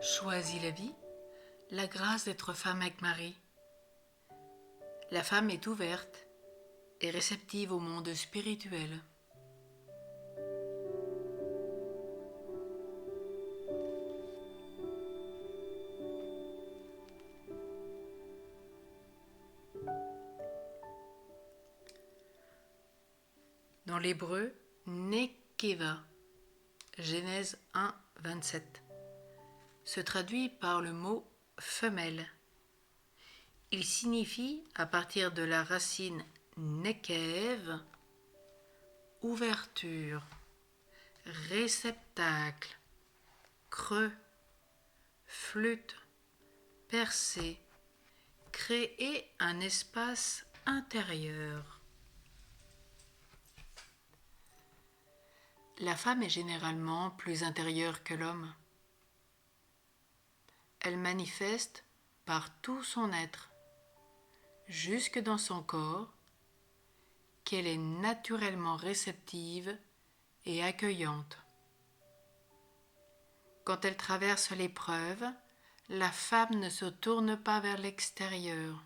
choisit la vie, la grâce d'être femme avec Marie. La femme est ouverte et réceptive au monde spirituel. Dans l'hébreu, Nekeva, Genèse 1, 27, se traduit par le mot femelle. Il signifie, à partir de la racine Nekev, ouverture, réceptacle, creux, flûte, percée, créer un espace intérieur. La femme est généralement plus intérieure que l'homme. Elle manifeste par tout son être, jusque dans son corps, qu'elle est naturellement réceptive et accueillante. Quand elle traverse l'épreuve, la femme ne se tourne pas vers l'extérieur,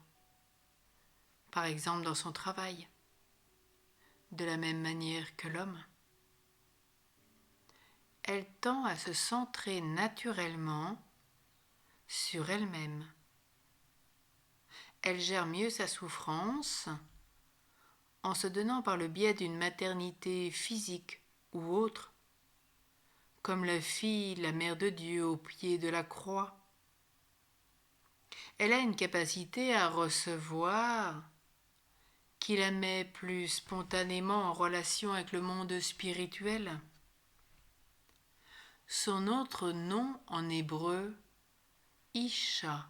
par exemple dans son travail, de la même manière que l'homme. Elle tend à se centrer naturellement sur elle-même. Elle gère mieux sa souffrance en se donnant par le biais d'une maternité physique ou autre, comme la fille, la mère de Dieu au pied de la croix. Elle a une capacité à recevoir qui la met plus spontanément en relation avec le monde spirituel. Son autre nom en hébreu, Isha,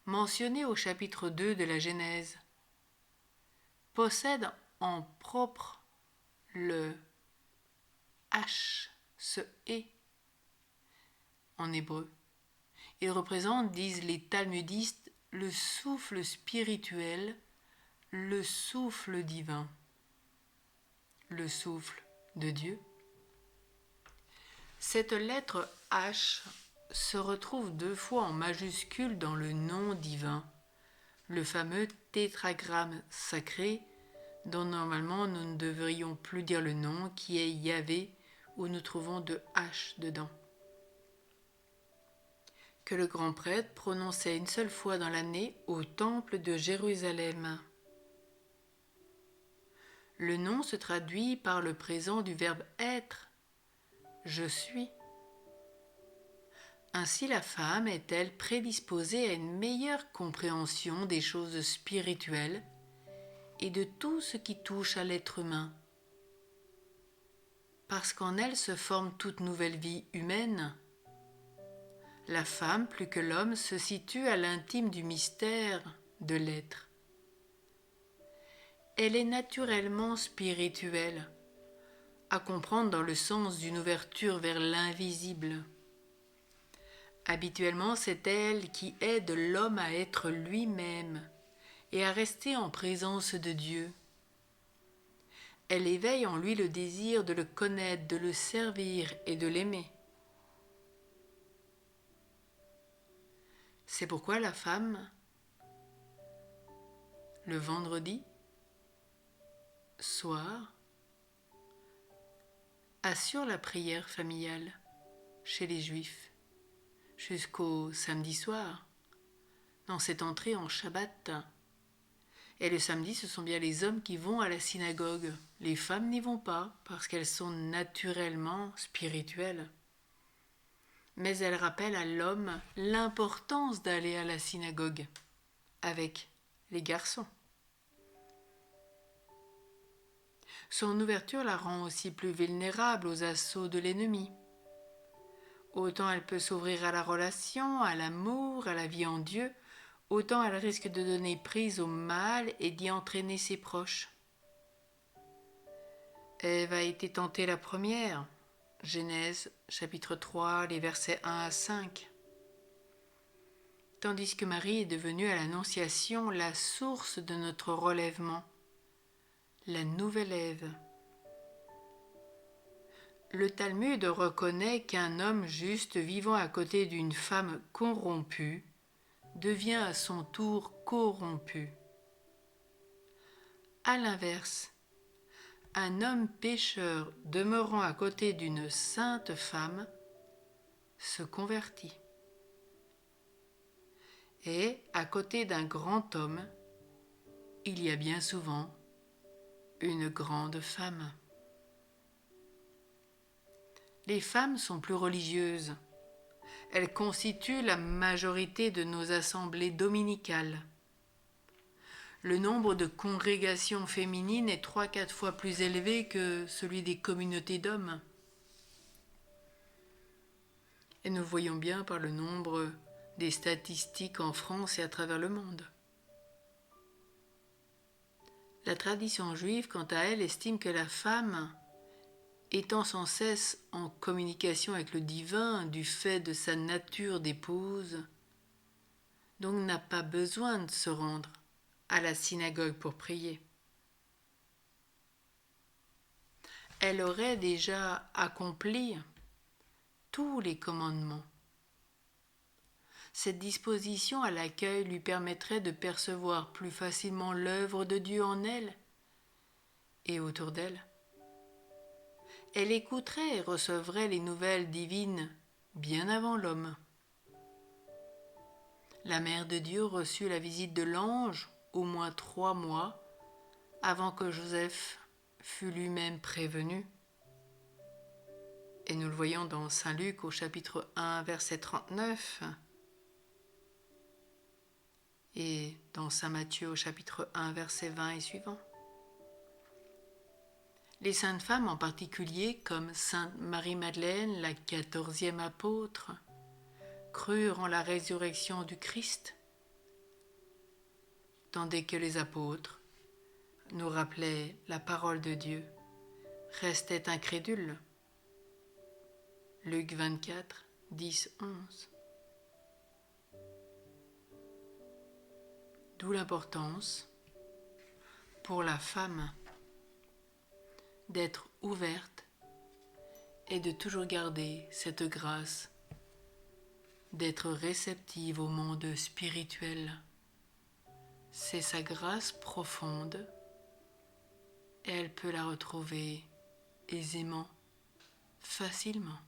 mentionné au chapitre 2 de la Genèse, possède en propre le H, ce E en hébreu. Il représente, disent les talmudistes, le souffle spirituel, le souffle divin, le souffle de Dieu. Cette lettre H se retrouve 2 fois en majuscule dans le nom divin, le fameux tétragramme sacré dont normalement nous ne devrions plus dire le nom, qui est Yahvé, où nous trouvons 2 H dedans, que le grand prêtre prononçait une seule fois dans l'année au temple de Jérusalem. Le nom se traduit par le présent du verbe être, je suis. Ainsi la femme est-elle prédisposée à une meilleure compréhension des choses spirituelles et de tout ce qui touche à l'être humain, parce qu'en elle se forme toute nouvelle vie humaine. La femme, plus que l'homme, se situe à l'intime du mystère de l'être. Elle est naturellement spirituelle, à comprendre dans le sens d'une ouverture vers l'invisible. Habituellement, c'est elle qui aide l'homme à être lui-même et à rester en présence de Dieu. Elle éveille en lui le désir de le connaître, de le servir et de l'aimer. C'est pourquoi la femme, le vendredi soir, assure la prière familiale chez les Juifs jusqu'au samedi soir, dans cette entrée en Shabbat. Et le samedi, ce sont bien les hommes qui vont à la synagogue. Les femmes n'y vont pas parce qu'elles sont naturellement spirituelles. Mais elles rappellent à l'homme l'importance d'aller à la synagogue avec les garçons. Son ouverture la rend aussi plus vulnérable aux assauts de l'ennemi. Autant elle peut s'ouvrir à la relation, à l'amour, à la vie en Dieu, autant elle risque de donner prise au mal et d'y entraîner ses proches. Ève a été tentée la première, Genèse chapitre 3, les versets 1 à 5. Tandis que Marie est devenue à l'Annonciation la source de notre relèvement, la nouvelle Ève. Le Talmud reconnaît qu'un homme juste vivant à côté d'une femme corrompue devient à son tour corrompu. À l'inverse, un homme pécheur demeurant à côté d'une sainte femme se convertit. Et à côté d'un grand homme, il y a bien souvent une grande femme. Les femmes sont plus religieuses. Elles constituent la majorité de nos assemblées dominicales. Le nombre de congrégations féminines est 3-4 fois plus élevé que celui des communautés d'hommes. Et nous le voyons bien par le nombre des statistiques en France et à travers le monde. La tradition juive, quant à elle, estime que la femme, étant sans cesse en communication avec le divin du fait de sa nature d'épouse, donc n'a pas besoin de se rendre à la synagogue pour prier. Elle aurait déjà accompli tous les commandements. Cette disposition à l'accueil lui permettrait de percevoir plus facilement l'œuvre de Dieu en elle et autour d'elle. Elle écouterait et recevrait les nouvelles divines bien avant l'homme. La Mère de Dieu reçut la visite de l'ange au moins 3 mois avant que Joseph fût lui-même prévenu. Et nous le voyons dans Saint Luc au chapitre 1, verset 39, et dans Saint Matthieu au chapitre 1, verset 20 et suivant. Les saintes femmes en particulier, comme Sainte Marie-Madeleine, la 14e apôtre, crurent en la résurrection du Christ, tandis que les apôtres nous rappelaient la parole de Dieu, restaient incrédules. Luc 24, 10, 11. D'où l'importance pour la femme d'être ouverte et de toujours garder cette grâce, d'être réceptive au monde spirituel. C'est sa grâce profonde et elle peut la retrouver aisément, facilement.